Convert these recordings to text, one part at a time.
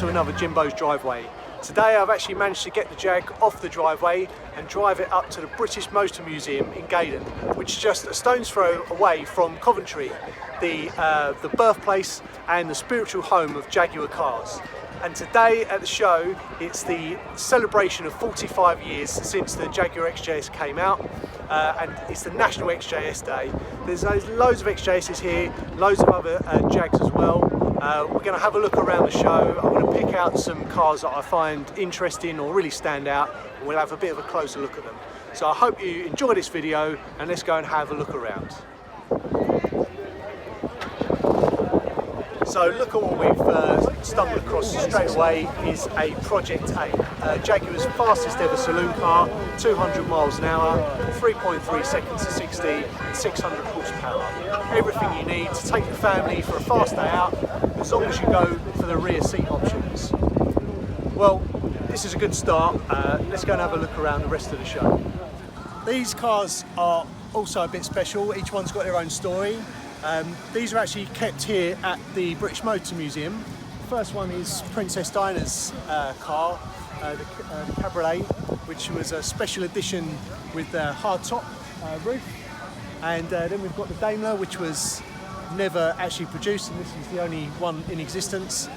to another Jimbo's driveway. Today I've actually managed to get the Jag off the driveway and drive it up to the British Motor Museum in Gaydon, which is just a stone's throw away from Coventry, the birthplace and the spiritual home of Jaguar cars. And today at the show, it's the celebration of 45 years since the Jaguar XJS came out, and it's the National XJS Day. There's loads of XJSs here, loads of other Jags as well. We're going to have a look around the show. I'm going to pick out some cars that I find interesting or really stand out, and we'll have a bit of a closer look at them. So I hope you enjoy this video, and let's go and have a look around. So look at what we've stumbled across straight away is a Project 8, Jaguar's fastest ever saloon car, 200 miles an hour, 3.3 seconds to 60, and 600 horsepower. Everything you need to take the family for a fast day out, as long as you go for the rear seat options. Well, this is a good start. Let's go and have a look around the rest of the show. These cars are also a bit special. Each one's got their own story. These are actually kept here at the British Motor Museum. The first one is Princess Diana's car, the Cabriolet, which was a special edition with a hard top roof. And then we've got the Daimler, which was never actually produced, and this is the only one in existence.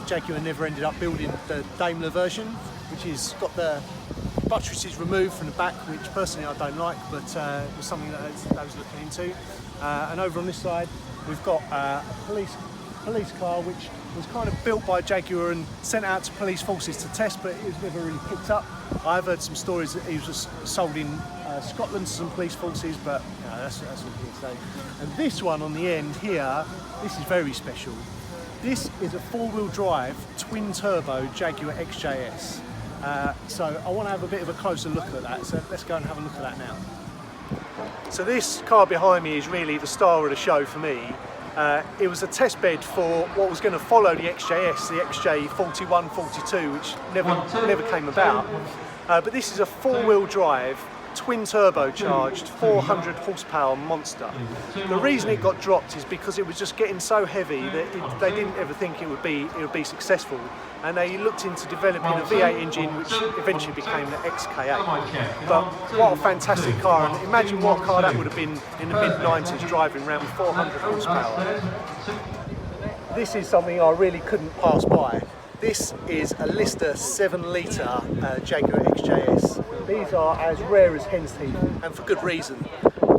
Jaguar never ended up building the Daimler version, which has got the buttresses removed from the back, which personally I don't like, but it was something that I was looking into. And over on this side we've got a police car, which was kind of built by Jaguar and sent out to police forces to test, but it was never really picked up. I've heard some stories that he was just sold in Scotland to some police forces, but you know, that's what you can say. And this one on the end here, this is very special. This is a four-wheel drive twin turbo Jaguar XJS. So I want to have a bit of a closer look at that, so let's go and have a look at that now. So this car behind me is really the star of the show for me. It was a test bed for what was going to follow the XJS, the XJ41, 42, which never came about. But this is a four-wheel drive, twin turbocharged, 400 horsepower monster. The reason it got dropped is because it was just getting so heavy that they didn't ever think it would be successful, and they looked into developing a V8 engine, which eventually became the XK8. But what a fantastic car, and imagine what car that would have been in the mid-90s driving around with 400 horsepower. This is something I really couldn't pass by. This is a Lister 7-litre Jaguar XJS. These are as rare as hen's teeth, and for good reason.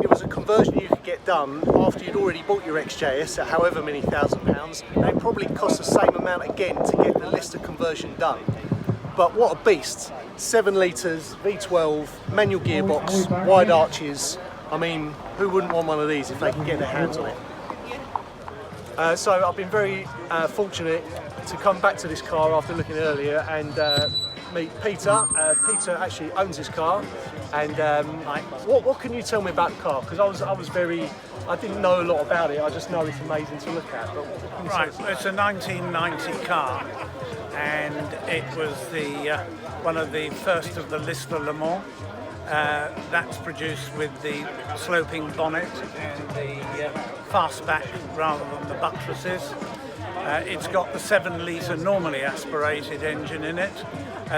It was a conversion you could get done after you'd already bought your XJS at however many £1,000, and it probably cost the same amount again to get the Lister conversion done. But what a beast. 7 litres, V12, manual gearbox, wide arches. I mean, who wouldn't want one of these if they can get their hands on it? So I've been very fortunate to come back to this car after looking earlier and meet Peter. Peter actually owns this car, and what can you tell me about the car? Because I didn't know a lot about it. I just know it's amazing to look at. But right, it's a 1990 car, and it was one of the first of the Lister Le Mans. That's produced with the sloping bonnet and the fastback rather than the buttresses. It's got the 7-litre normally aspirated engine in it.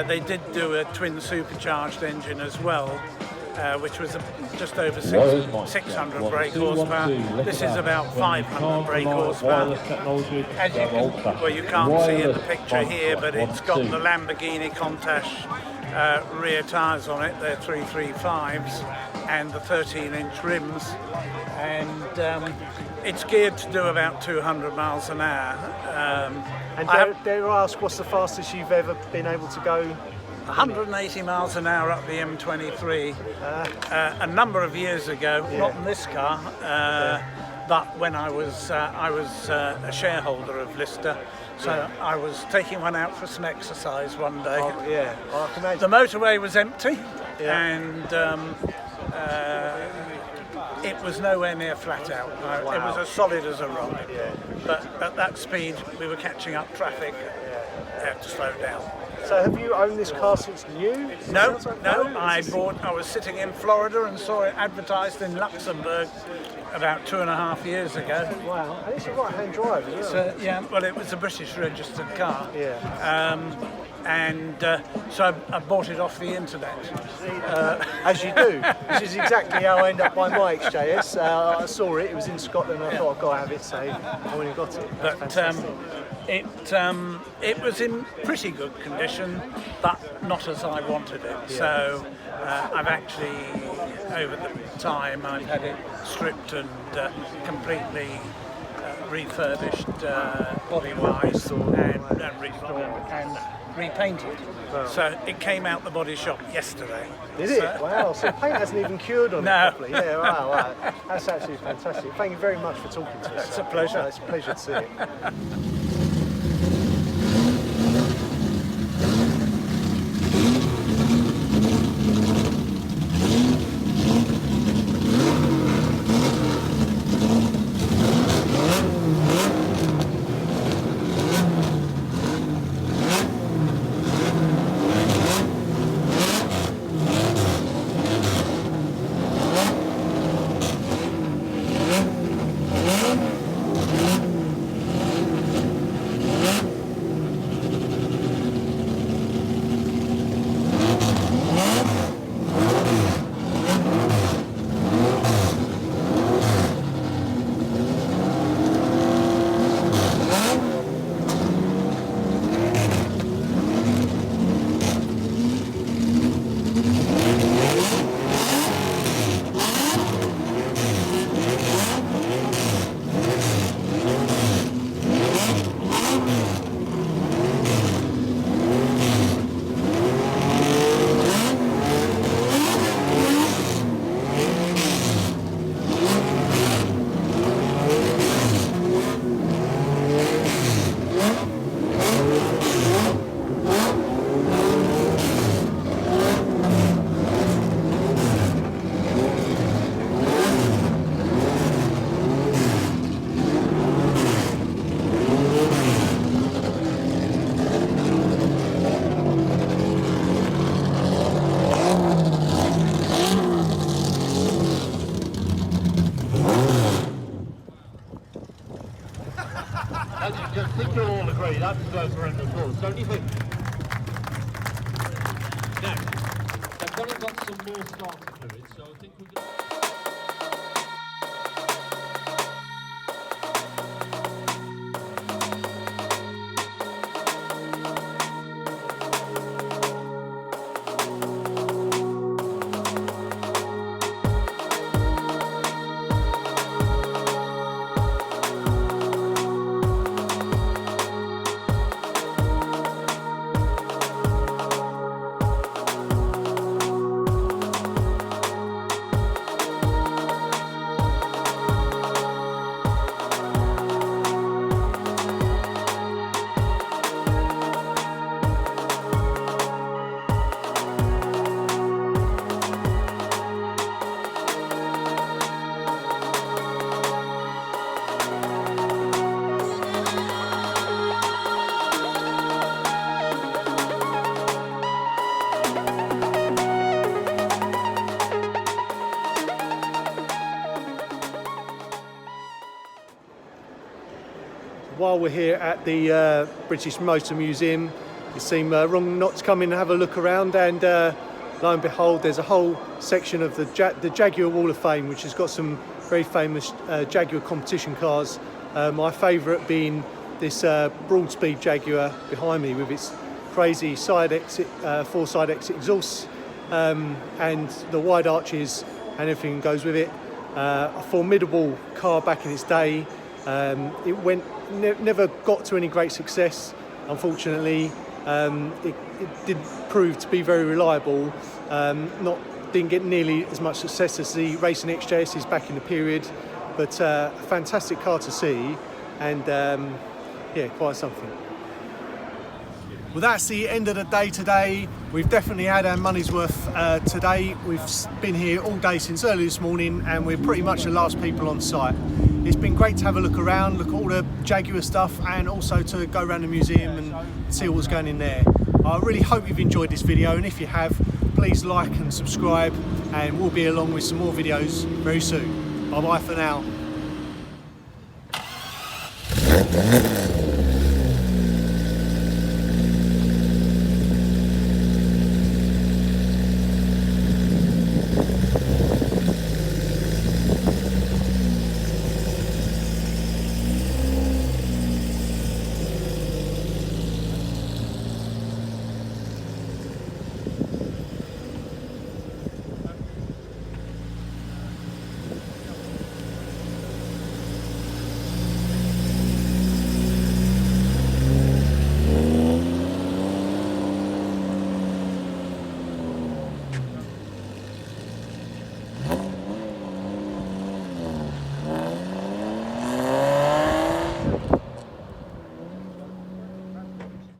They did do a twin supercharged engine as well, which was just over 600 brake horsepower. This is about 500 brake horsepower. As you can't see in the picture here, but it's got the Lamborghini Countach rear tyres on it. They're 335s, and the 13-inch rims, and it's geared to do about 200 miles an hour. And dare I ask, what's the fastest you've ever been able to go? 180 miles an hour up the M23 a number of years ago, not in this car, but when I was a shareholder of Lister, so I was taking one out for some exercise one day. Oh, yeah, I can imagine. The motorway was empty, and it was nowhere near flat out. Wow. It was as solid as a rock. Yeah. But at that speed, we were catching up traffic. I had to slow down. So have you owned this car since new? No. I was sitting in Florida and saw it advertised in Luxembourg about 2.5 years ago. Wow, and it's a right-hand drive as well. Yeah, well, it was a British registered car. Yeah. So I bought it off the internet. As you do, which is exactly how I ended up buying my XJS. I saw it was in Scotland, and I thought I've got to have it, so I went and got it. But it was in pretty good condition, but not as I wanted it. Yeah. So I've actually, over the time, I've had it stripped and completely refurbished body-wise and restored and repainted. Wow. So it came out the body shop yesterday. Did it? Wow, so the paint hasn't even cured on it properly. Yeah, wow. That's absolutely fantastic. Thank you very much for talking to us. It's a pleasure. It's a pleasure to see it. I think you'll all agree that deserves a round of applause, don't you think? Now, they've got some more starter fluid, so I think we can... While we're here at the British Motor Museum, it seemed wrong not to come in and have a look around, and lo and behold, there's a whole section of the Jaguar Wall of Fame, which has got some very famous Jaguar competition cars. My favourite being this Broadspeed Jaguar behind me with its crazy side exit, four side exit exhausts, and the wide arches and everything goes with it. A formidable car back in its day. It never got to any great success, unfortunately. It did prove to be very reliable. Didn't get nearly as much success as the racing XJSs back in the period, but a fantastic car to see, and yeah, quite something. Well, that's the end of the day today. We've definitely had our money's worth today. We've been here all day since early this morning, and we're pretty much the last people on site. It's been great to have a look around, look at all the Jaguar stuff, and also to go around the museum and see what's going in there. I really hope you've enjoyed this video, and if you have, please like and subscribe, and we'll be along with some more videos very soon. Bye bye for now.